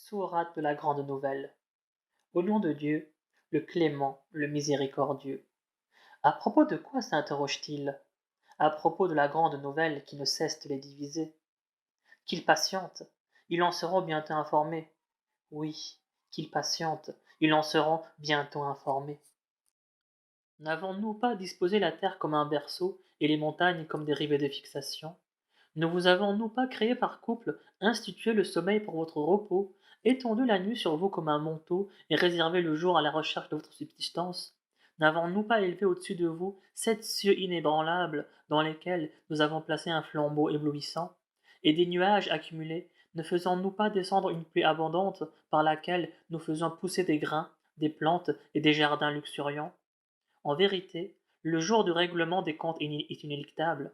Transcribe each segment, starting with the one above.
Sourate de la Grande Nouvelle. Au nom de Dieu, le clément, le miséricordieux. À propos de quoi s'interroge-t-il? À propos de la grande nouvelle qui ne cesse de les diviser. Qu'ils patientent, ils en seront bientôt informés. Oui, qu'ils patientent, ils en seront bientôt informés. N'avons-nous pas disposé la terre comme un berceau et les montagnes comme des rivets de fixation? Ne vous avons-nous pas créé par couple, institué le sommeil pour votre repos, étendu la nuit sur vous comme un manteau et réservé le jour à la recherche de votre subsistance? N'avons-nous pas élevé au-dessus de vous 7 cieux inébranlables dans lesquels nous avons placé un flambeau éblouissant? Et des nuages accumulés, ne faisons-nous pas descendre une pluie abondante par laquelle nous faisons pousser des grains, des plantes et des jardins luxuriants? En vérité, le jour du règlement des comptes est inéluctable.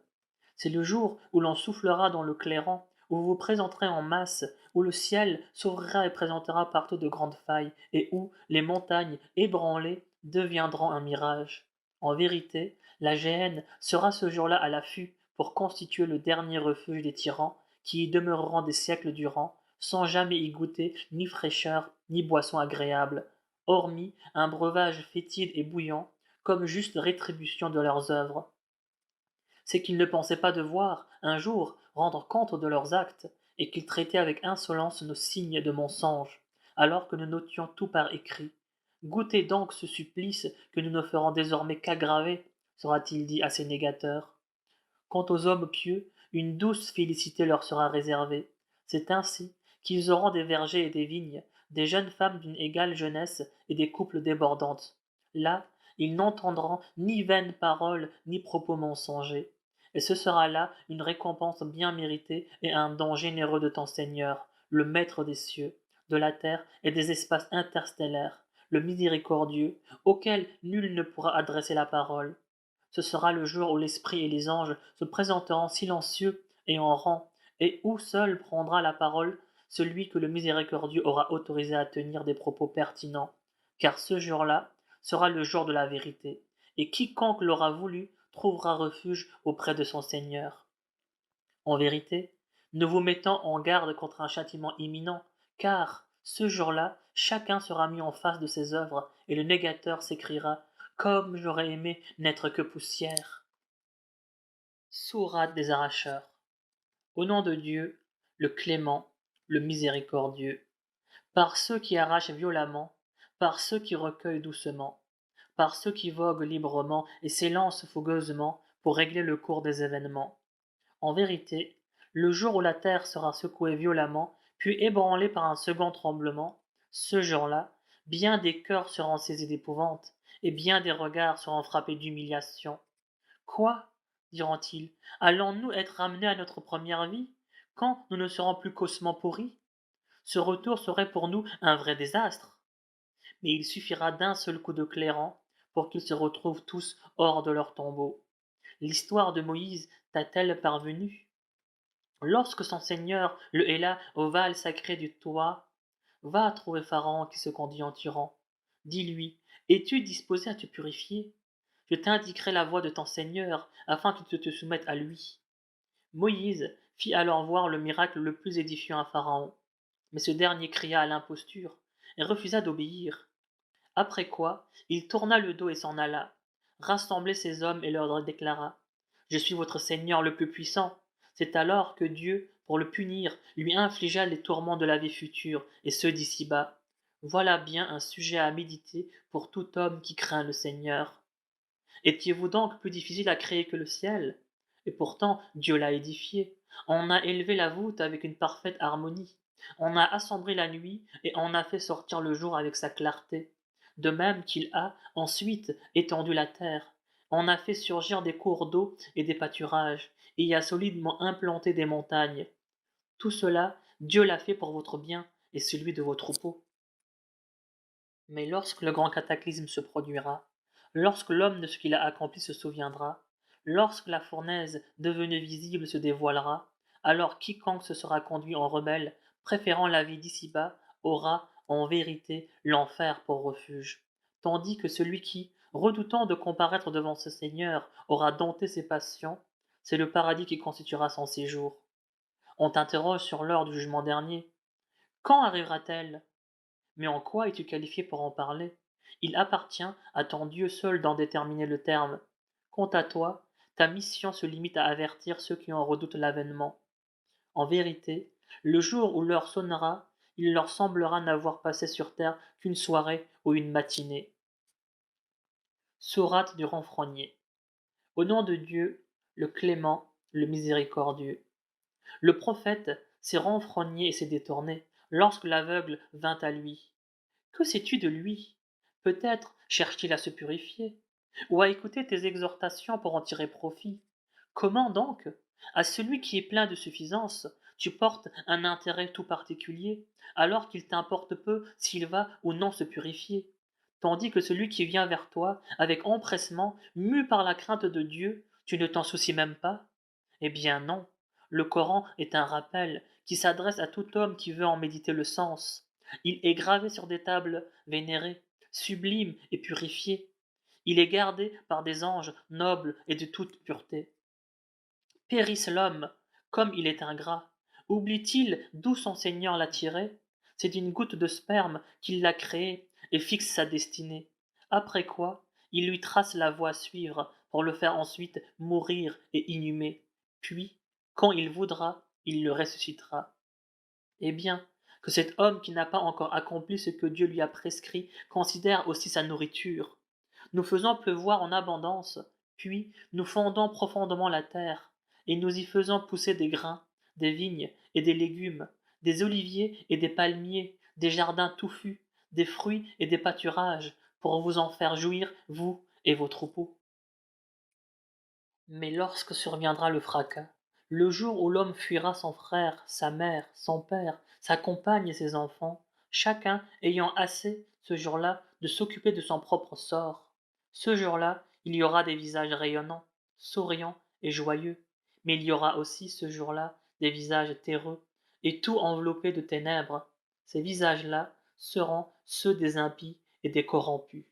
C'est le jour où l'on soufflera dans le clairon, où vous vous présenterez en masse, où le ciel s'ouvrira et présentera partout de grandes failles, et où les montagnes ébranlées deviendront un mirage. En vérité, la géhenne sera ce jour-là à l'affût pour constituer le dernier refuge des tyrans, qui y demeureront des siècles durant, sans jamais y goûter ni fraîcheur ni boisson agréable, hormis un breuvage fétide et bouillant, comme juste rétribution de leurs œuvres. C'est qu'ils ne pensaient pas devoir, un jour, rendre compte de leurs actes, et qu'ils traitaient avec insolence nos signes de mensonge, alors que nous notions tout par écrit. Goûtez donc ce supplice que nous ne ferons désormais qu'aggraver, sera-t-il dit à ces négateurs. Quant aux hommes pieux, une douce félicité leur sera réservée. C'est ainsi qu'ils auront des vergers et des vignes, des jeunes femmes d'une égale jeunesse et des couples débordantes. Là, ils n'entendront ni vaines paroles ni propos mensongers. Et ce sera là une récompense bien méritée et un don généreux de ton Seigneur, le Maître des cieux, de la terre et des espaces interstellaires, le miséricordieux, auquel nul ne pourra adresser la parole. Ce sera le jour où l'esprit et les anges se présenteront silencieux et en rang, et où seul prendra la parole celui que le miséricordieux aura autorisé à tenir des propos pertinents, car ce jour-là sera le jour de la vérité, et quiconque l'aura voulu trouvera refuge auprès de son Seigneur. En vérité, nous vous mettons en garde contre un châtiment imminent, car, ce jour-là, chacun sera mis en face de ses œuvres, et le négateur s'écriera comme j'aurais aimé n'être que poussière. Sourate des arracheurs. Au nom de Dieu, le clément, le miséricordieux. Par ceux qui arrachent violemment, par ceux qui recueillent doucement, par ceux qui voguent librement et s'élancent fougueusement pour régler le cours des événements. En vérité, le jour où la terre sera secouée violemment, puis ébranlée par un second tremblement, ce jour-là, bien des cœurs seront saisis d'épouvante, et bien des regards seront frappés d'humiliation. Quoi? diront-ils, allons-nous être ramenés à notre première vie, quand nous ne serons plus qu'ossements pourris? Ce retour serait pour nous un vrai désastre. Mais il suffira d'un seul coup de clairon pour qu'ils se retrouvent tous hors de leur tombeau. L'histoire de Moïse t'a-t-elle parvenu? Lorsque son seigneur le héla au val sacré du Toit, va trouver Pharaon qui se conduit en tyran. Dis-lui, es-tu disposé à te purifier? Je t'indiquerai la voie de ton Seigneur, afin que tu te soumettes à lui. Moïse fit alors voir le miracle le plus édifiant à Pharaon. Mais ce dernier cria à l'imposture, et refusa d'obéir. Après quoi, il tourna le dos et s'en alla, rassembla ses hommes et leur déclara: Je suis votre Seigneur le plus puissant. C'est alors que Dieu, pour le punir, lui infligea les tourments de la vie future et ceux d'ici-bas. Voilà bien un sujet à méditer pour tout homme qui craint le Seigneur. Étiez-vous donc plus difficile à créer que le ciel? Et pourtant Dieu l'a édifié. On a élevé la voûte avec une parfaite harmonie. On a assombri la nuit et on a fait sortir le jour avec sa clarté. De même qu'il a, ensuite, étendu la terre. On a fait surgir des cours d'eau et des pâturages, et y a solidement implanté des montagnes. Tout cela, Dieu l'a fait pour votre bien et celui de vos troupeaux. Mais lorsque le grand cataclysme se produira, lorsque l'homme de ce qu'il a accompli se souviendra, lorsque la fournaise devenue visible se dévoilera, alors quiconque se sera conduit en rebelle, préférant la vie d'ici-bas, aura, en vérité, l'enfer pour refuge, tandis que celui qui, redoutant de comparaître devant ce Seigneur, aura dompté ses passions, c'est le paradis qui constituera son séjour. On t'interroge sur l'heure du jugement dernier. Quand arrivera-t-elle? Mais en quoi es-tu qualifié pour en parler? Il appartient à ton Dieu seul d'en déterminer le terme. Quant à toi, ta mission se limite à avertir ceux qui en redoutent l'avènement. En vérité, le jour où l'heure sonnera, il leur semblera n'avoir passé sur terre qu'une soirée ou une matinée. Sourate du renfrogné. Au nom de Dieu, le clément, le miséricordieux. Le prophète s'est renfrogné et s'est détourné lorsque l'aveugle vint à lui. Que sais-tu de lui? Peut-être cherche-t-il à se purifier, ou à écouter tes exhortations pour en tirer profit. Comment donc, à celui qui est plein de suffisance, tu portes un intérêt tout particulier, alors qu'il t'importe peu s'il va ou non se purifier, tandis que celui qui vient vers toi avec empressement, mu par la crainte de Dieu, tu ne t'en soucies même pas? Eh bien non, le Coran est un rappel qui s'adresse à tout homme qui veut en méditer le sens. Il est gravé sur des tables vénérées, sublimes et purifiées. Il est gardé par des anges nobles et de toute pureté. Périsse l'homme, comme il est ingrat. Oublie-t-il d'où son Seigneur l'a tiré? C'est d'une goutte de sperme qu'il l'a créé et fixe sa destinée. Après quoi, il lui trace la voie à suivre pour le faire ensuite mourir et inhumer. Puis, quand il voudra, il le ressuscitera. Eh bien, que cet homme qui n'a pas encore accompli ce que Dieu lui a prescrit considère aussi sa nourriture. Nous faisons pleuvoir en abondance, puis nous fondons profondément la terre, et nous y faisons pousser des grains, des vignes et des légumes, des oliviers et des palmiers, des jardins touffus, des fruits et des pâturages, pour vous en faire jouir, vous et vos troupeaux. Mais lorsque surviendra le fracas, le jour où l'homme fuira son frère, sa mère, son père, sa compagne et ses enfants, chacun ayant assez, ce jour-là, de s'occuper de son propre sort, ce jour-là, il y aura des visages rayonnants, souriants et joyeux, mais il y aura aussi ce jour-là des visages terreux, et tout enveloppés de ténèbres. Ces visages-là seront ceux des impies et des corrompus.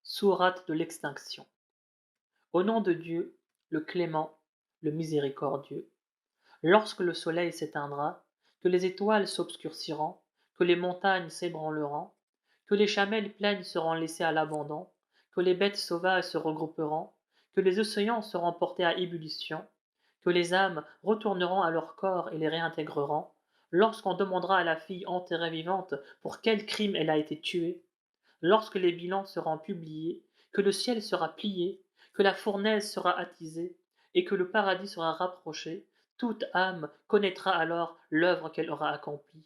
Sourate de l'extinction. Au nom de Dieu, le clément, le miséricordieux. Lorsque le soleil s'éteindra, que les étoiles s'obscurciront, que les montagnes s'ébranleront, que les chamelles pleines seront laissées à l'abandon, que les bêtes sauvages se regrouperont, que les océans seront portés à ébullition, que les âmes retourneront à leur corps et les réintégreront, lorsqu'on demandera à la fille enterrée vivante pour quel crime elle a été tuée, lorsque les bilans seront publiés, que le ciel sera plié, que la fournaise sera attisée, et que le paradis sera rapproché, toute âme connaîtra alors l'œuvre qu'elle aura accomplie.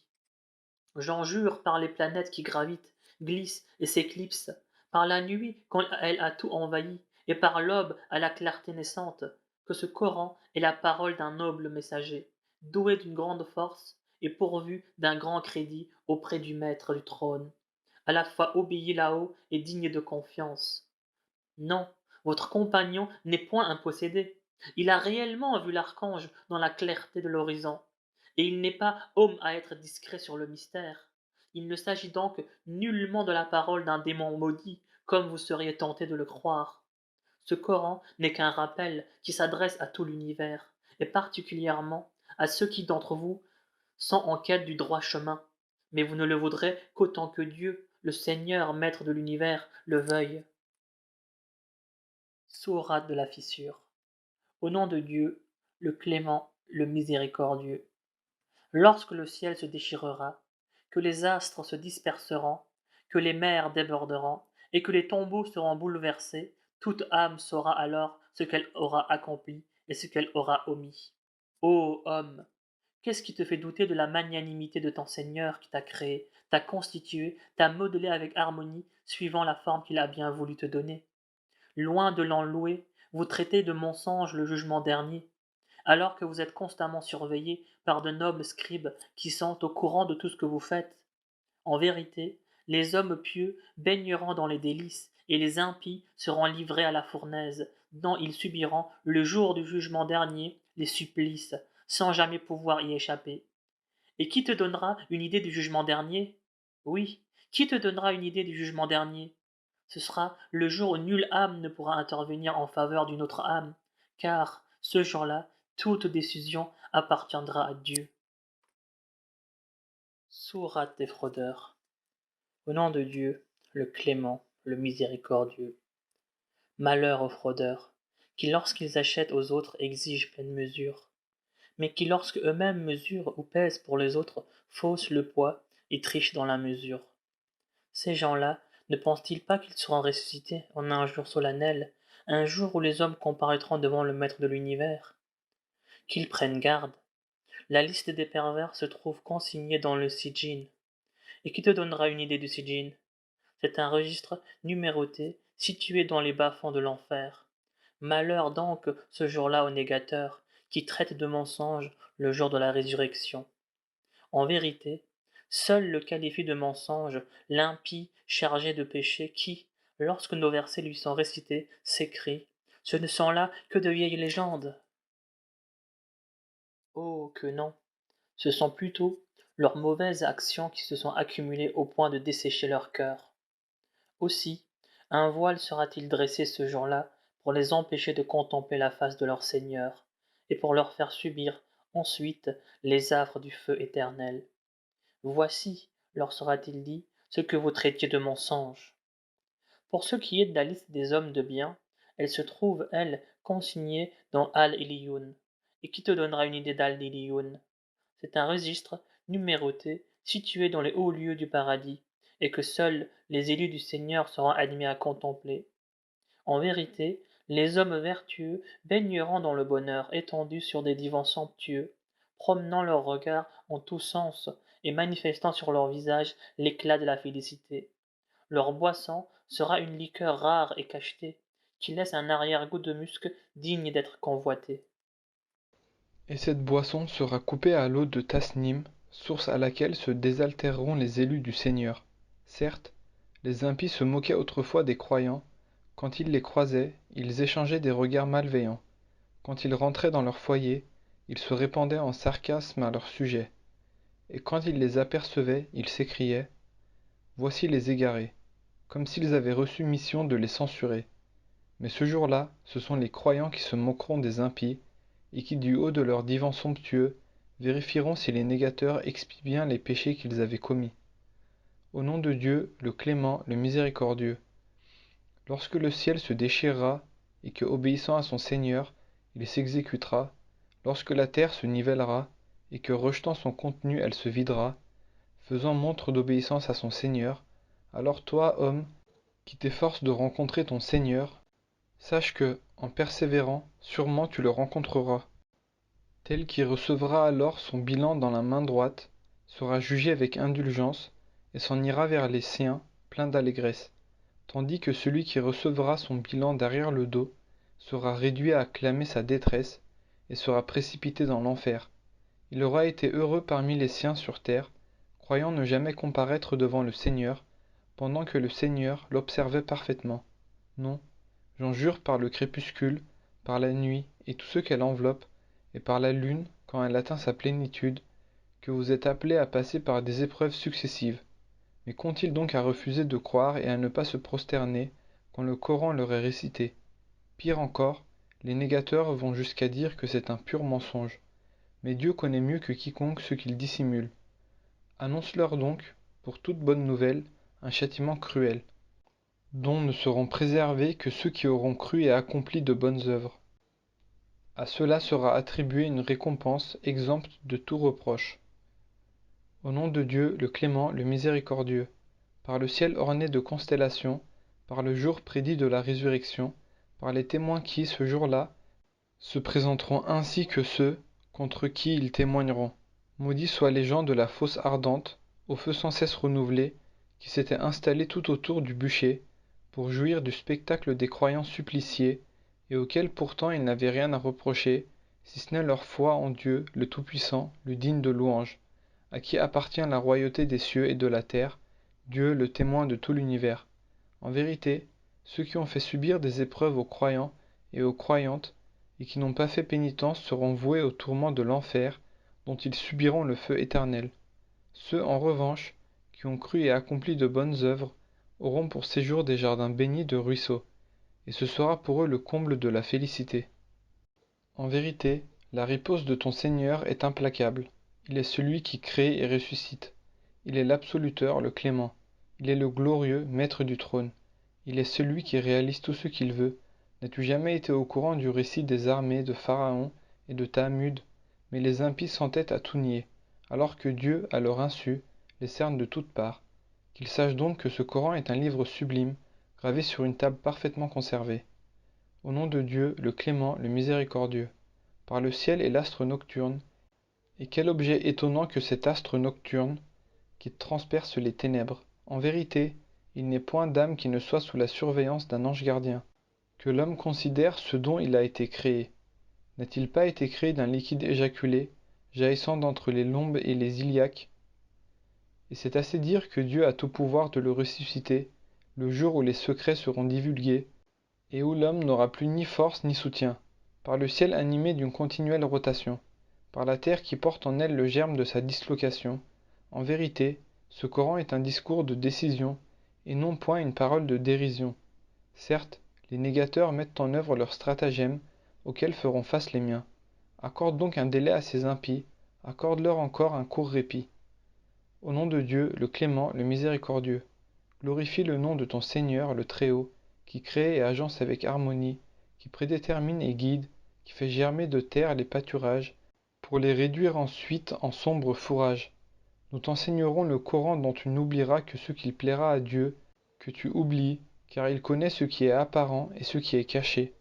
J'en jure par les planètes qui gravitent, glissent et s'éclipsent, par la nuit quand elle a tout envahi, et par l'aube à la clarté naissante, que ce Coran est la parole d'un noble messager, doué d'une grande force et pourvu d'un grand crédit auprès du maître du trône, à la fois obéi là-haut et digne de confiance. Non, votre compagnon n'est point un possédé. Il a réellement vu l'archange dans la clarté de l'horizon, et il n'est pas homme à être discret sur le mystère. Il ne s'agit donc nullement de la parole d'un démon maudit, comme vous seriez tenté de le croire. Ce Coran n'est qu'un rappel qui s'adresse à tout l'univers, et particulièrement à ceux qui d'entre vous sont en quête du droit chemin. Mais vous ne le voudrez qu'autant que Dieu, le Seigneur maître de l'univers, le veuille. Sourate de la fissure. Au nom de Dieu, le clément, le miséricordieux. Lorsque le ciel se déchirera, que les astres se disperseront, que les mers déborderont, et que les tombeaux seront bouleversés, toute âme saura alors ce qu'elle aura accompli et ce qu'elle aura omis. Ô homme, qu'est-ce qui te fait douter de la magnanimité de ton Seigneur qui t'a créé, t'a constitué, t'a modelé avec harmonie, suivant la forme qu'il a bien voulu te donner? Loin de l'en louer, vous traitez de mensonge le jugement dernier, alors que vous êtes constamment surveillés par de nobles scribes qui sont au courant de tout ce que vous faites. En vérité, les hommes pieux baigneront dans les délices, et les impies seront livrés à la fournaise, dont ils subiront, le jour du jugement dernier, les supplices, sans jamais pouvoir y échapper. Et qui te donnera une idée du jugement dernier? Oui, qui te donnera une idée du jugement dernier? Ce sera le jour où nulle âme ne pourra intervenir en faveur d'une autre âme, car, ce jour-là, toute décision appartiendra à Dieu. Sourate des fraudeurs. Au nom de Dieu, le clément, le miséricordieux. Malheur aux fraudeurs, qui lorsqu'ils achètent aux autres exigent pleine mesure, mais qui lorsque eux-mêmes mesurent ou pèsent pour les autres faussent le poids et trichent dans la mesure. Ces gens-là ne pensent-ils pas qu'ils seront ressuscités en un jour solennel, un jour où les hommes comparaîtront devant le Maître de l'univers? Qu'ils prennent garde. La liste des pervers se trouve consignée dans le Sijin. Et qui te donnera une idée du Sijin? C'est un registre numéroté situé dans les bas-fonds de l'enfer. Malheur donc ce jour-là aux négateurs, qui traitent de mensonge le jour de la résurrection. En vérité, seul le qualifie de mensonge l'impie chargé de péché qui, lorsque nos versets lui sont récités, s'écrie: ce ne sont là que de vieilles légendes. Oh que non, ce sont plutôt leurs mauvaises actions qui se sont accumulées au point de dessécher leur cœur. Aussi, un voile sera-t-il dressé ce jour-là pour les empêcher de contempler la face de leur Seigneur, et pour leur faire subir ensuite les affres du feu éternel. Voici, leur sera-t-il dit, ce que vous traitiez de mensonge. Pour ce qui est de la liste des hommes de bien, elle se trouve, elle, consignée dans Al-Iliyun. Et qui te donnera une idée d'Al-Iliyun? C'est un registre numéroté situé dans les hauts lieux du paradis, et que seuls les élus du Seigneur seront admis à contempler. En vérité, les hommes vertueux baigneront dans le bonheur étendu sur des divans somptueux, promenant leurs regards en tous sens et manifestant sur leur visage l'éclat de la félicité. Leur boisson sera une liqueur rare et cachetée, qui laisse un arrière-goût de musc digne d'être convoité. Et cette boisson sera coupée à l'eau de Tasnim, source à laquelle se désaltéreront les élus du Seigneur. Certes, les impies se moquaient autrefois des croyants. Quand ils les croisaient, ils échangeaient des regards malveillants. Quand ils rentraient dans leur foyer, ils se répandaient en sarcasmes à leur sujet. Et quand ils les apercevaient, ils s'écriaient: voici les égarés, comme s'ils avaient reçu mission de les censurer. Mais ce jour-là, ce sont les croyants qui se moqueront des impies, et qui du haut de leur divan somptueux vérifieront si les négateurs expient bien les péchés qu'ils avaient commis. Au nom de Dieu, le clément, le miséricordieux. Lorsque le ciel se déchirera, et que, obéissant à son Seigneur, il s'exécutera, lorsque la terre se nivellera, et que, rejetant son contenu, elle se videra, faisant montre d'obéissance à son Seigneur, alors toi, homme, qui t'efforces de rencontrer ton Seigneur, sache que, en persévérant, sûrement tu le rencontreras. Tel qui recevra alors son bilan dans la main droite, sera jugé avec indulgence, et s'en ira vers les siens, plein d'allégresse, tandis que celui qui recevra son bilan derrière le dos sera réduit à clamer sa détresse, et sera précipité dans l'enfer. Il aura été heureux parmi les siens sur terre, croyant ne jamais comparaître devant le Seigneur, pendant que le Seigneur l'observait parfaitement. Non, j'en jure par le crépuscule, par la nuit et tout ce qu'elle enveloppe, et par la lune quand elle atteint sa plénitude, que vous êtes appelés à passer par des épreuves successives. Mais qu'ont-ils donc à refuser de croire et à ne pas se prosterner quand le Coran leur est récité? Pire encore, les négateurs vont jusqu'à dire que c'est un pur mensonge. Mais Dieu connaît mieux que quiconque ce qu'ils dissimulent. Annonce-leur donc, pour toute bonne nouvelle, un châtiment cruel, dont ne seront préservés que ceux qui auront cru et accompli de bonnes œuvres. À cela sera attribuée une récompense exempte de tout reproche. Au nom de Dieu, le clément, le miséricordieux, par le ciel orné de constellations, par le jour prédit de la résurrection, par les témoins qui, ce jour-là, se présenteront ainsi que ceux contre qui ils témoigneront. Maudits soient les gens de la fosse ardente, au feu sans cesse renouvelé, qui s'étaient installés tout autour du bûcher, pour jouir du spectacle des croyants suppliciés, et auxquels pourtant ils n'avaient rien à reprocher, si ce n'est leur foi en Dieu, le Tout-Puissant, le digne de louange, à qui appartient la royauté des cieux et de la terre, Dieu le témoin de tout l'univers. En vérité, ceux qui ont fait subir des épreuves aux croyants et aux croyantes, et qui n'ont pas fait pénitence seront voués aux tourments de l'enfer, dont ils subiront le feu éternel. Ceux, en revanche, qui ont cru et accompli de bonnes œuvres, auront pour séjour des jardins bénis de ruisseaux, et ce sera pour eux le comble de la félicité. En vérité, la riposte de ton Seigneur est implacable. Il est celui qui crée et ressuscite. Il est l'absoluteur, le clément. Il est le glorieux, maître du trône. Il est celui qui réalise tout ce qu'il veut. N'as-tu jamais été au courant du récit des armées de Pharaon et de Talmud? Mais les impies s'entêtent à tout nier, alors que Dieu, à leur insu, les cerne de toutes parts. Qu'ils sachent donc que ce Coran est un livre sublime, gravé sur une table parfaitement conservée. Au nom de Dieu, le clément, le miséricordieux. Par le ciel et l'astre nocturne. Et quel objet étonnant que cet astre nocturne qui transperce les ténèbres. En vérité, il n'est point d'âme qui ne soit sous la surveillance d'un ange gardien. Que l'homme considère ce dont il a été créé. N'a-t-il pas été créé d'un liquide éjaculé, jaillissant d'entre les lombes et les iliaques? Et c'est assez dire que Dieu a tout pouvoir de le ressusciter, le jour où les secrets seront divulgués, et où l'homme n'aura plus ni force ni soutien, par le ciel animé d'une continuelle rotation, par la terre qui porte en elle le germe de sa dislocation. En vérité, ce Coran est un discours de décision, et non point une parole de dérision. Certes, les négateurs mettent en œuvre leurs stratagèmes, auxquels feront face les miens. Accorde donc un délai à ces impies, accorde-leur encore un court répit. Au nom de Dieu, le clément, le miséricordieux, glorifie le nom de ton Seigneur, le Très-Haut, qui crée et agence avec harmonie, qui prédétermine et guide, qui fait germer de terre les pâturages, pour les réduire ensuite en sombres fourrages. Nous t'enseignerons le Coran dont tu n'oublieras que ce qu'il plaira à Dieu, que tu oublies, car il connaît ce qui est apparent et ce qui est caché.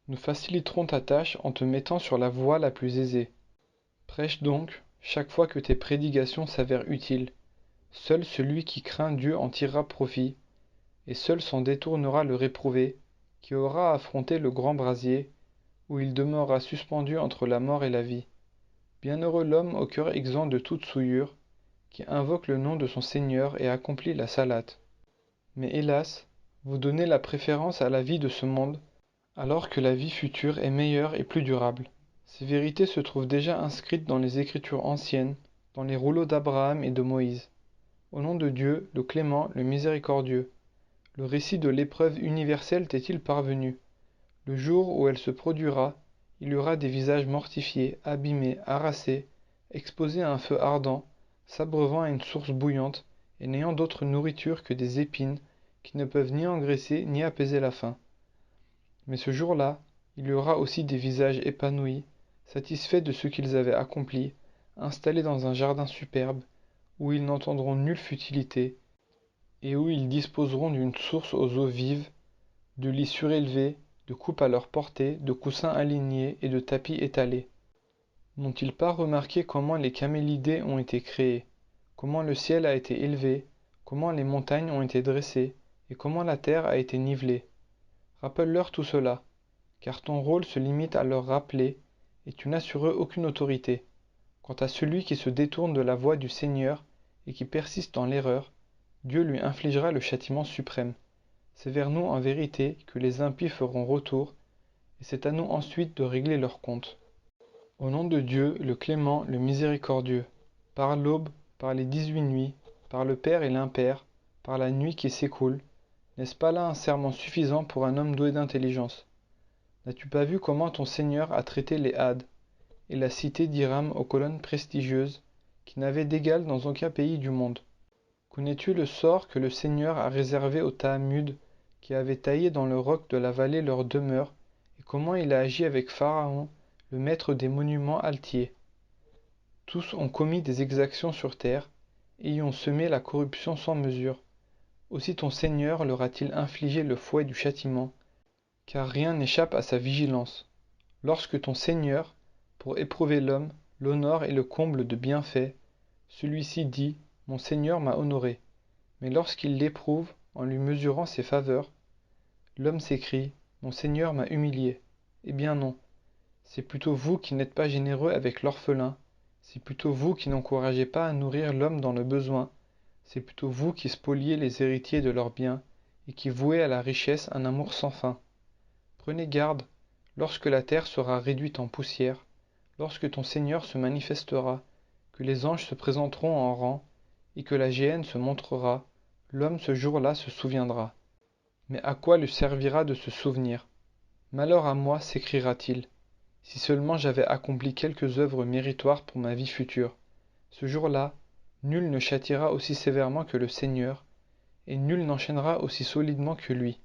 Nous faciliterons ta tâche en te mettant sur la voie la plus aisée. Prêche donc, chaque fois que tes prédications s'avèrent utiles. Seul celui qui craint Dieu en tirera profit, et seul s'en détournera le réprouvé, qui aura affronté le grand brasier, où il demeurera suspendu entre la mort et la vie. Bienheureux l'homme au cœur exempt de toute souillure, qui invoque le nom de son Seigneur et accomplit la salate. Mais hélas, vous donnez la préférence à la vie de ce monde, alors que la vie future est meilleure et plus durable. Ces vérités se trouvent déjà inscrites dans les Écritures anciennes, dans les rouleaux d'Abraham et de Moïse. Au nom de Dieu, le clément, le miséricordieux, le récit de l'épreuve universelle t'est-il parvenu? Le jour où elle se produira, il y aura des visages mortifiés, abîmés, harassés, exposés à un feu ardent, s'abreuvant à une source bouillante, et n'ayant d'autre nourriture que des épines, qui ne peuvent ni engraisser ni apaiser la faim. Mais ce jour-là, il y aura aussi des visages épanouis, satisfaits de ce qu'ils avaient accompli, installés dans un jardin superbe, où ils n'entendront nulle futilité, et où ils disposeront d'une source aux eaux vives, de lits surélevés, de coupes à leur portée, de coussins alignés et de tapis étalés. N'ont-ils pas remarqué comment les camélidés ont été créés, comment le ciel a été élevé, comment les montagnes ont été dressées, et comment la terre a été nivelée? Rappelle-leur tout cela, car ton rôle se limite à leur rappeler, et tu n'as sur eux aucune autorité. Quant à celui qui se détourne de la voie du Seigneur et qui persiste dans l'erreur, Dieu lui infligera le châtiment suprême. C'est vers nous en vérité que les impies feront retour, et c'est à nous ensuite de régler leurs comptes. Au nom de Dieu, le clément, le miséricordieux, par l'aube, par les 18 nuits, par le Père et l'Impère, par la nuit qui s'écoule, n'est-ce pas là un serment suffisant pour un homme doué d'intelligence? N'as-tu pas vu comment ton Seigneur a traité les Hades, et la cité d'Hiram aux colonnes prestigieuses, qui n'avaient d'égal dans aucun pays du monde? Connais-tu le sort que le Seigneur a réservé aux Tahamudes, qui avaient taillé dans le roc de la vallée leur demeure, et comment il a agi avec Pharaon, le maître des monuments altiers? Tous ont commis des exactions sur terre, et y ont semé la corruption sans mesure. Aussi ton Seigneur leur a-t-il infligé le fouet du châtiment, car rien n'échappe à sa vigilance. Lorsque ton Seigneur, pour éprouver l'homme, l'honore et le comble de bienfaits, celui-ci dit, mon Seigneur m'a honoré. Mais lorsqu'il l'éprouve, en lui mesurant ses faveurs, l'homme s'écrie, mon Seigneur m'a humilié. Eh bien non, c'est plutôt vous qui n'êtes pas généreux avec l'orphelin, c'est plutôt vous qui n'encouragez pas à nourrir l'homme dans le besoin, c'est plutôt vous qui spoliez les héritiers de leurs biens, et qui vouez à la richesse un amour sans fin. Prenez garde, lorsque la terre sera réduite en poussière, lorsque ton Seigneur se manifestera, que les anges se présenteront en rang, et que la géhenne se montrera, l'homme ce jour-là se souviendra. Mais à quoi lui servira de se souvenir? Malheur à moi, s'écriera-t-il, si seulement j'avais accompli quelques œuvres méritoires pour ma vie future. Ce jour-là, Nul ne châtiera aussi sévèrement que le Seigneur, et nul n'enchaînera aussi solidement que lui.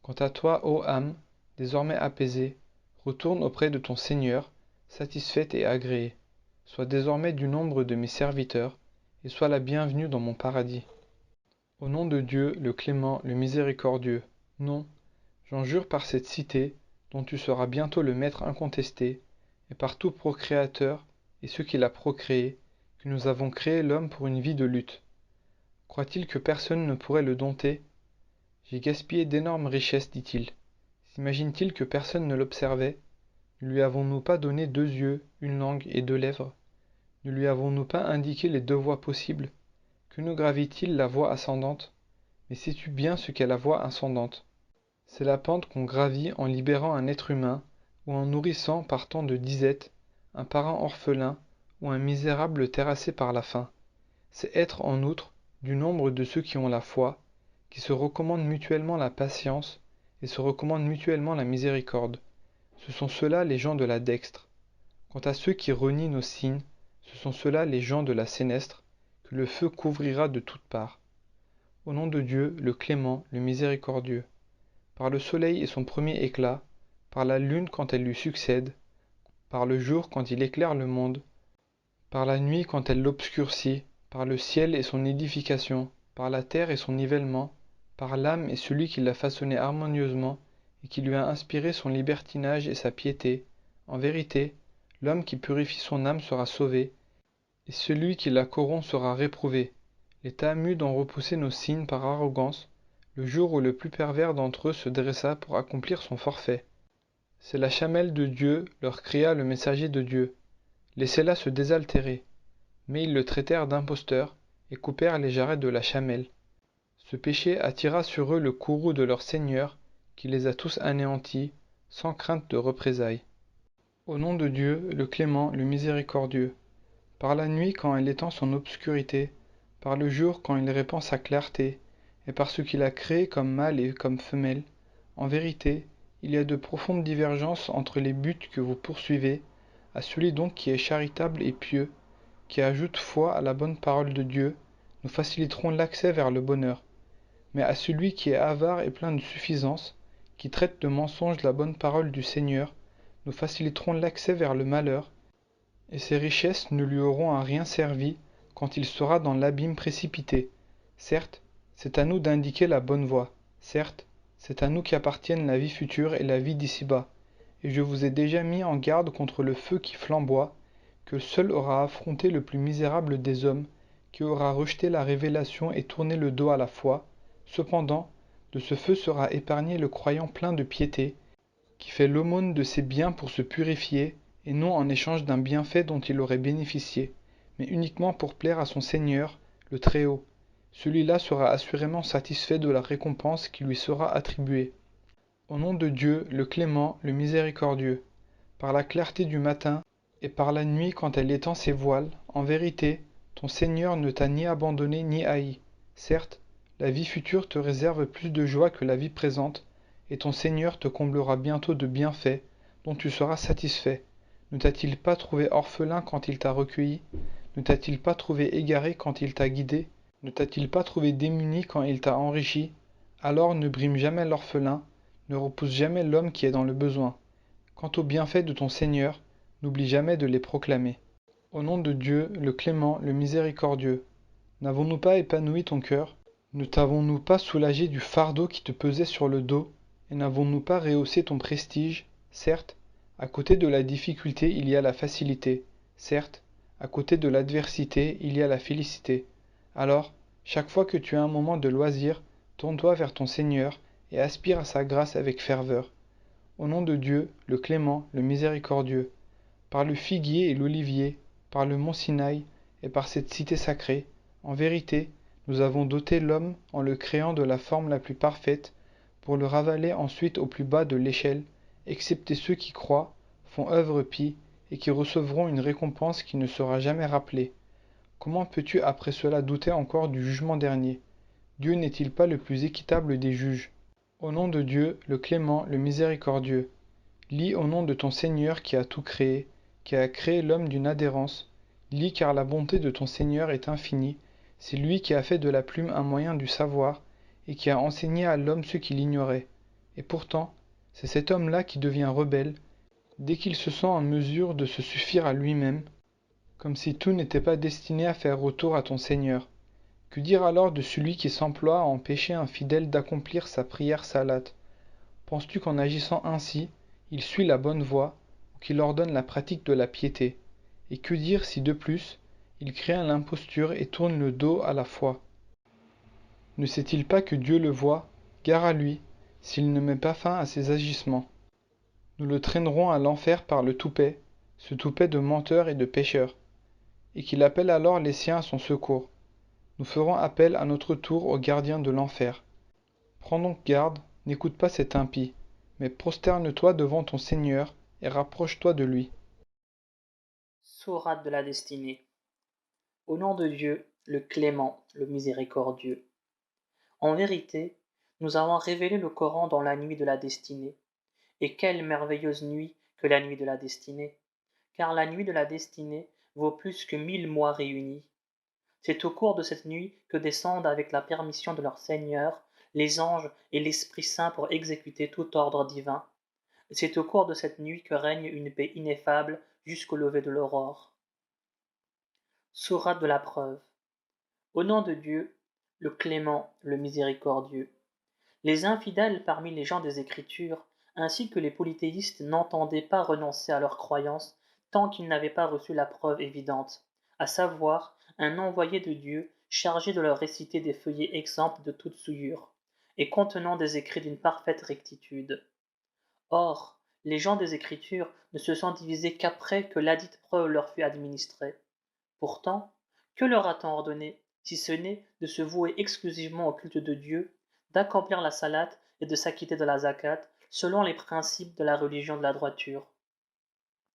Quant à toi, ô âme, désormais apaisée, retourne auprès de ton Seigneur, satisfaite et agréée. Sois désormais du nombre de mes serviteurs, et sois la bienvenue dans mon paradis. Au nom de Dieu, le clément, le miséricordieux, non, j'en jure par cette cité, dont tu seras bientôt le maître incontesté, et par tout procréateur, et ceux qui l'a procréé, que nous avons créé l'homme pour une vie de lutte. Croit-il que personne ne pourrait le dompter? J'ai gaspillé d'énormes richesses, dit-il. S'imagine-t-il que personne ne l'observait? Ne lui avons-nous pas donné 2 yeux, une langue et 2 lèvres? Ne lui avons-nous pas indiqué les 2 voies possibles? Que nous gravit-il la voie ascendante? Mais sais-tu bien ce qu'est la voie ascendante? C'est la pente qu'on gravit en libérant un être humain, ou en nourrissant par tant de disettes, un parent orphelin, ou un misérable terrassé par la faim. C'est être, en outre, du nombre de ceux qui ont la foi, qui se recommandent mutuellement la patience, et se recommandent mutuellement la miséricorde. Ce sont ceux-là les gens de la dextre. Quant à ceux qui renient nos signes, ce sont ceux-là les gens de la sénestre, que le feu couvrira de toutes parts. Au nom de Dieu, le clément, le miséricordieux, par le soleil et son premier éclat, par la lune quand elle lui succède, par le jour quand il éclaire le monde, par la nuit quand elle l'obscurcit, par le ciel et son édification, par la terre et son nivellement, par l'âme et celui qui l'a façonnée harmonieusement et qui lui a inspiré son libertinage et sa piété. En vérité, l'homme qui purifie son âme sera sauvé, et celui qui la corrompt sera réprouvé. L'état mû d'en repousser nos signes par arrogance, le jour où le plus pervers d'entre eux se dressa pour accomplir son forfait. C'est la chamelle de Dieu leur cria le messager de Dieu. Laissez-la se désaltérer. Mais ils le traitèrent d'imposteur et coupèrent les jarrets de la chamelle. Ce péché attira sur eux le courroux de leur Seigneur, qui les a tous anéantis, sans crainte de représailles. Au nom de Dieu, le clément, le miséricordieux, par la nuit quand elle étend son obscurité, par le jour quand il répand sa clarté, et par ce qu'il a créé comme mâle et comme femelle, en vérité, il y a de profondes divergences entre les buts que vous poursuivez, à celui donc qui est charitable et pieux, qui ajoute foi à la bonne parole de Dieu, nous faciliterons l'accès vers le bonheur. Mais à celui qui est avare et plein de suffisance, qui traite de mensonge la bonne parole du Seigneur, nous faciliterons l'accès vers le malheur, et ses richesses ne lui auront à rien servi quand il sera dans l'abîme précipité. Certes, c'est à nous d'indiquer la bonne voie. Certes, c'est à nous qu'appartiennent la vie future et la vie d'ici-bas. Et je vous ai déjà mis en garde contre le feu qui flamboie, que seul aura affronté le plus misérable des hommes, qui aura rejeté la révélation et tourné le dos à la foi. Cependant, de ce feu sera épargné le croyant plein de piété, qui fait l'aumône de ses biens pour se purifier, et non en échange d'un bienfait dont il aurait bénéficié, mais uniquement pour plaire à son Seigneur, le Très-Haut. Celui-là sera assurément satisfait de la récompense qui lui sera attribuée. Au nom de Dieu, le clément, le miséricordieux, par la clarté du matin, et par la nuit quand elle étend ses voiles, en vérité, ton Seigneur ne t'a ni abandonné ni haï. Certes, la vie future te réserve plus de joie que la vie présente, et ton Seigneur te comblera bientôt de bienfaits, dont tu seras satisfait. Ne t'a-t-il pas trouvé orphelin quand il t'a recueilli? Ne t'a-t-il pas trouvé égaré quand il t'a guidé? Ne t'a-t-il pas trouvé démuni quand il t'a enrichi? Alors ne brime jamais l'orphelin, ne repousse jamais l'homme qui est dans le besoin. Quant aux bienfaits de ton Seigneur, n'oublie jamais de les proclamer. Au nom de Dieu, le clément, le miséricordieux, n'avons-nous pas épanoui ton cœur? Ne t'avons-nous pas soulagé du fardeau qui te pesait sur le dos? Et n'avons-nous pas rehaussé ton prestige? Certes, à côté de la difficulté, il y a la facilité. Certes, à côté de l'adversité, il y a la félicité. Alors, chaque fois que tu as un moment de loisir, tourne-toi vers ton Seigneur et aspire à sa grâce avec ferveur. Au nom de Dieu, le clément, le miséricordieux, par le figuier et l'olivier, par le mont Sinaï et par cette cité sacrée, en vérité, nous avons doté l'homme en le créant de la forme la plus parfaite, pour le ravaler ensuite au plus bas de l'échelle, excepté ceux qui croient, font œuvre pie, et qui recevront une récompense qui ne sera jamais rappelée. Comment peux-tu après cela douter encore du jugement dernier? Dieu n'est-il pas le plus équitable des juges? Au nom de Dieu, le clément, le miséricordieux, lis au nom de ton Seigneur qui a tout créé, qui a créé l'homme d'une adhérence, Lis car la bonté de ton Seigneur est infinie, c'est lui qui a fait de la plume un moyen du savoir, et qui a enseigné à l'homme ce qu'il ignorait. Et pourtant, c'est cet homme-là qui devient rebelle, dès qu'il se sent en mesure de se suffire à lui-même, comme si tout n'était pas destiné à faire retour à ton Seigneur. Que dire alors de celui qui s'emploie à empêcher un fidèle d'accomplir sa prière salate? Penses-tu qu'en agissant ainsi, il suit la bonne voie, ou qu'il ordonne la pratique de la piété? Et que dire si de plus, il craint l'imposture et tourne le dos à la foi? Ne sait-il pas que Dieu le voit? Gare à lui, s'il ne met pas fin à ses agissements. Nous le traînerons à l'enfer par le toupet, ce toupet de menteurs et de pécheurs, et qu'il appelle alors les siens à son secours. Nous ferons appel à notre tour au gardien de l'enfer. Prends donc garde, n'écoute pas cet impie, mais prosterne-toi devant ton Seigneur et rapproche-toi de lui. Sourate de la destinée. Au nom de Dieu, le clément, le miséricordieux. En vérité, nous avons révélé le Coran dans la nuit de la destinée. Et quelle merveilleuse nuit que la nuit de la destinée! Car la nuit de la destinée vaut plus que 1000 mois réunis. C'est au cours de cette nuit que descendent avec la permission de leur Seigneur les anges et l'Esprit Saint pour exécuter tout ordre divin. C'est au cours de cette nuit que règne une paix ineffable jusqu'au lever de l'aurore. Sourate de la preuve. Au nom de Dieu, le clément, le miséricordieux. Les infidèles parmi les gens des Écritures, ainsi que les polythéistes n'entendaient pas renoncer à leur croyance tant qu'ils n'avaient pas reçu la preuve évidente, à savoir un envoyé de Dieu chargé de leur réciter des feuillets exempts de toute souillure, et contenant des écrits d'une parfaite rectitude. Or, les gens des Écritures ne se sont divisés qu'après que ladite preuve leur fut administrée. Pourtant, que leur a-t-on ordonné, si ce n'est de se vouer exclusivement au culte de Dieu, d'accomplir la salate et de s'acquitter de la zakat, selon les principes de la religion de la droiture?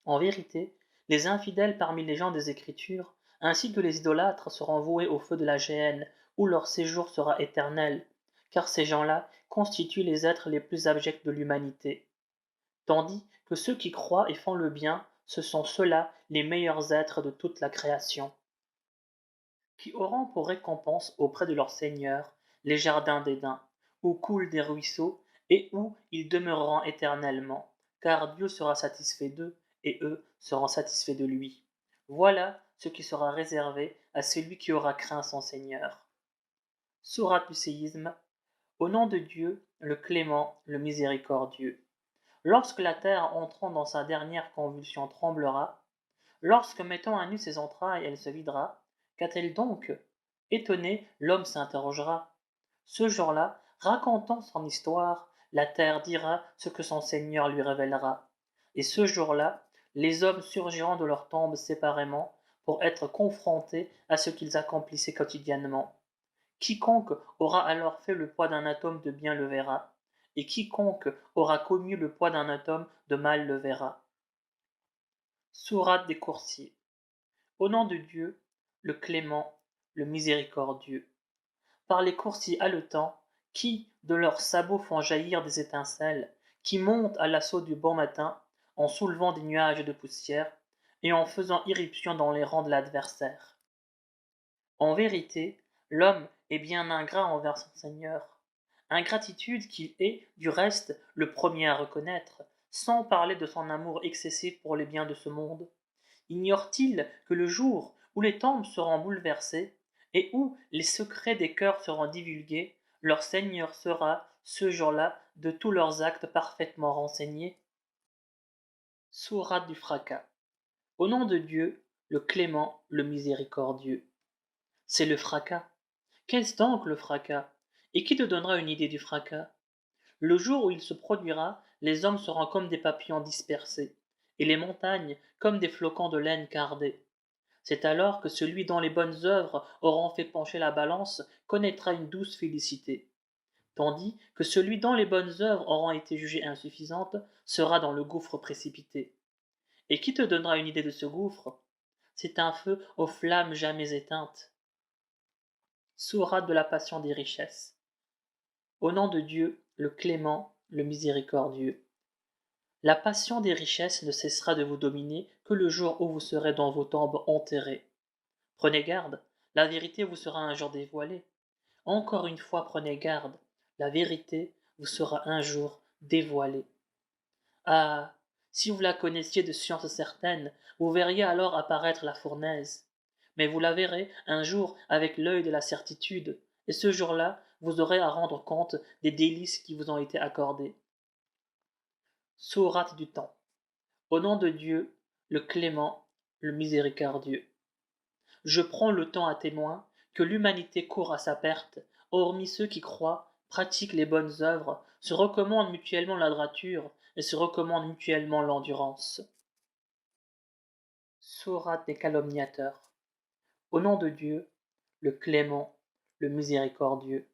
En vérité, les infidèles parmi les gens des Écritures, ainsi que les idolâtres, seront voués au feu de la géhenne, où leur séjour sera éternel, car ces gens-là constituent les êtres les plus abjects de l'humanité. Tandis que ceux qui croient et font le bien, ce sont ceux-là les meilleurs êtres de toute la création, qui auront pour récompense auprès de leur Seigneur les jardins d'Éden, où coulent des ruisseaux et où ils demeureront éternellement, car Dieu sera satisfait d'eux et eux seront satisfaits de lui. Voilà ce qui sera réservé à celui qui aura craint son Seigneur. Sourate du séisme. Au nom de Dieu, le clément, le miséricordieux. Lorsque la terre entrant dans sa dernière convulsion tremblera, lorsque mettant à nu ses entrailles elle se videra, qu'a-t-elle donc? Étonné, l'homme s'interrogera. Ce jour-là, racontant son histoire, la terre dira ce que son Seigneur lui révélera. Et ce jour-là, les hommes surgiront de leurs tombes séparément pour être confrontés à ce qu'ils accomplissaient quotidiennement. Quiconque aura alors fait le poids d'un atome de bien le verra, et quiconque aura commis le poids d'un atome de mal le verra. Sourate des coursiers. Au nom de Dieu, le clément, le miséricordieux. Par les coursiers haletants, qui de leurs sabots font jaillir des étincelles, qui montent à l'assaut du bon matin, en soulevant des nuages de poussière, et en faisant irruption dans les rangs de l'adversaire. En vérité, l'homme est bien ingrat envers son Seigneur, ingratitude qu'il est, du reste, le premier à reconnaître, sans parler de son amour excessif pour les biens de ce monde. Ignore-t-il que le jour où les tombes seront bouleversées et où les secrets des cœurs seront divulgués, leur Seigneur sera, ce jour-là, de tous leurs actes parfaitement renseigné? Sourate du fracas. Au nom de Dieu, le clément, le miséricordieux. C'est le fracas. Qu'est-ce donc le fracas? Et qui te donnera une idée du fracas? Le jour où il se produira, les hommes seront comme des papillons dispersés, et les montagnes comme des flocons de laine cardés. C'est alors que celui dont les bonnes œuvres auront fait pencher la balance connaîtra une douce félicité, tandis que celui dont les bonnes œuvres auront été jugées insuffisantes sera dans le gouffre précipité. Et qui te donnera une idée de ce gouffre? C'est un feu aux flammes jamais éteintes. Sourate de la passion des richesses. Au nom de Dieu, le clément, le miséricordieux. La passion des richesses ne cessera de vous dominer que le jour où vous serez dans vos tombes enterrés. Prenez garde, la vérité vous sera un jour dévoilée. Encore une fois, prenez garde, la vérité vous sera un jour dévoilée. Ah, si vous la connaissiez de science certaine, vous verriez alors apparaître la fournaise. Mais vous la verrez un jour avec l'œil de la certitude, et ce jour-là, vous aurez à rendre compte des délices qui vous ont été accordés. Sourate du temps. Au nom de Dieu, le clément, le miséricordieux. Je prends le temps à témoin que l'humanité court à sa perte, hormis ceux qui croient, pratiquent les bonnes œuvres, se recommandent mutuellement la droiture et se recommandent mutuellement l'endurance. Sourate des calomniateurs. Au nom de Dieu, le clément, le miséricordieux.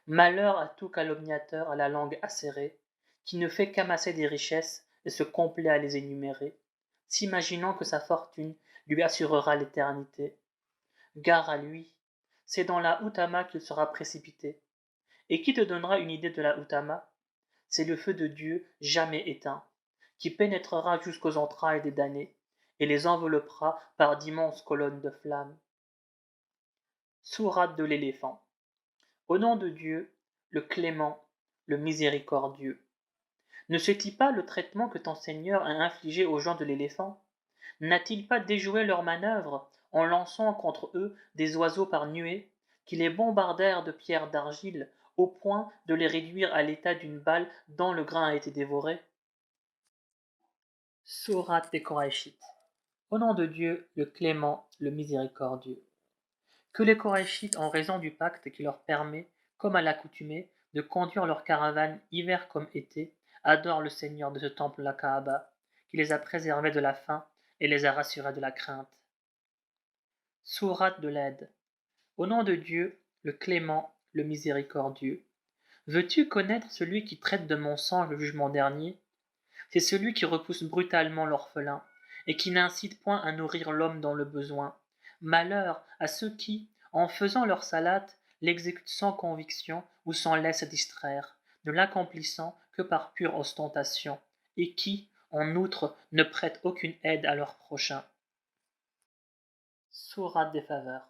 Malheur à tout calomniateur à la langue acérée, qui ne fait qu'amasser des richesses et se complaît à les énumérer, s'imaginant que sa fortune lui assurera l'éternité. Gare à lui, c'est dans la Houtama qu'il sera précipité. Et qui te donnera une idée de la Houtama? C'est le feu de Dieu jamais éteint, qui pénétrera jusqu'aux entrailles des damnés, et les enveloppera par d'immenses colonnes de flammes. Sourate de l'éléphant. Au nom de Dieu, le clément, le miséricordieux. Ne sait-il pas le traitement que ton Seigneur a infligé aux gens de l'éléphant? N'a-t-il pas déjoué leurs manœuvres en lançant contre eux des oiseaux par nuées, qui les bombardèrent de pierres d'argile au point de les réduire à l'état d'une balle dont le grain a été dévoré? Sourate des Korachites. Au nom de Dieu, le clément, le miséricordieux. Que les Korachites, en raison du pacte qui leur permet, comme à l'accoutumée, de conduire leur caravane hiver comme été, adorent le Seigneur de ce temple la Kaaba, qui les a préservés de la faim et les a rassurés de la crainte. Sourate de l'aide. Au nom de Dieu, le clément, le miséricordieux. Veux-tu connaître celui qui traite de mensonge le jugement dernier? C'est celui qui repousse brutalement l'orphelin, et qui n'incite point à nourrir l'homme dans le besoin. Malheur à ceux qui, en faisant leur salate, l'exécutent sans conviction ou s'en laissent distraire, ne l'accomplissant que par pure ostentation, et qui, en outre, ne prêtent aucune aide à leur prochain. Sourate des faveurs.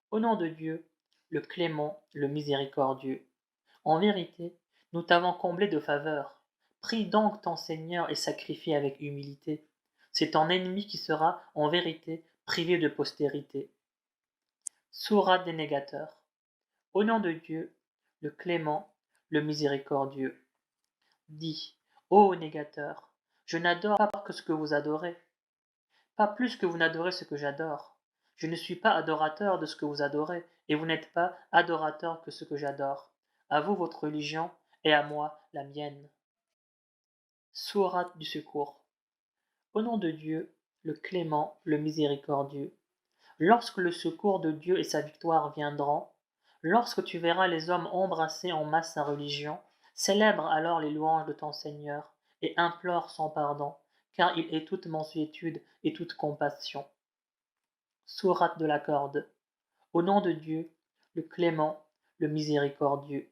Au nom de Dieu, le clément, le miséricordieux. En vérité, nous t'avons comblé de faveurs. Prie donc ton Seigneur et sacrifie avec humilité. C'est ton ennemi qui sera, en vérité, privé de postérité. Sourate des négateurs. Au nom de Dieu, le clément, le miséricordieux. Dis, ô négateurs, je n'adore pas que ce que vous adorez, pas plus que vous n'adorez ce que j'adore. Je ne suis pas adorateur de ce que vous adorez, et vous n'êtes pas adorateur que ce que j'adore. À vous votre religion, et à moi la mienne. Sourate du secours. Au nom de Dieu, le clément, le miséricordieux. Lorsque le secours de Dieu et sa victoire viendront, lorsque tu verras les hommes embrasser en masse sa religion, célèbre alors les louanges de ton Seigneur, et implore son pardon, car il est toute mansuétude et toute compassion. Sourate de la corde. Au nom de Dieu, le clément, le miséricordieux.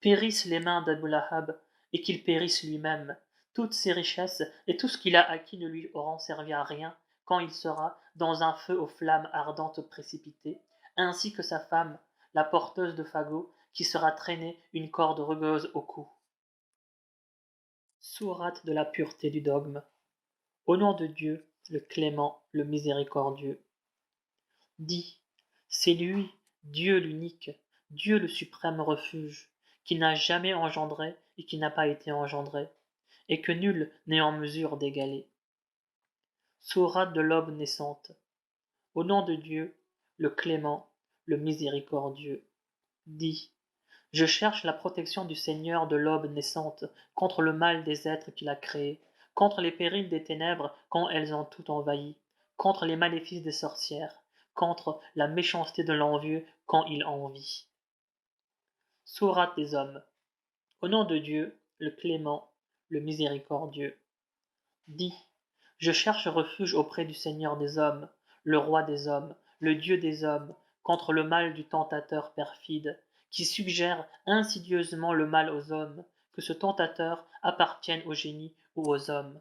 Périssent les mains d'Abu Lahab, et qu'il périsse lui-même. Toutes ses richesses et tout ce qu'il a acquis ne lui auront servi à rien quand il sera dans un feu aux flammes ardentes précipité, ainsi que sa femme, la porteuse de fagots, qui sera traînée une corde rugueuse au cou. Sourate de la pureté du dogme. Au nom de Dieu, le clément, le miséricordieux. Dis, c'est lui, Dieu l'unique, Dieu le suprême refuge, qui n'a jamais engendré et qui n'a pas été engendré, et que nul n'est en mesure d'égaler. Sourate de l'aube naissante. Au nom de Dieu, le clément, le miséricordieux. Dis, je cherche la protection du Seigneur de l'aube naissante contre le mal des êtres qu'il a créés, contre les périls des ténèbres quand elles ont tout envahi, contre les maléfices des sorcières, contre la méchanceté de l'envieux quand il envie. Sourate des hommes. Au nom de Dieu, le clément, le miséricordieux. Dis, je cherche refuge auprès du Seigneur des hommes, le roi des hommes, le Dieu des hommes, contre le mal du tentateur perfide, qui suggère insidieusement le mal aux hommes, que ce tentateur appartienne aux génies ou aux hommes.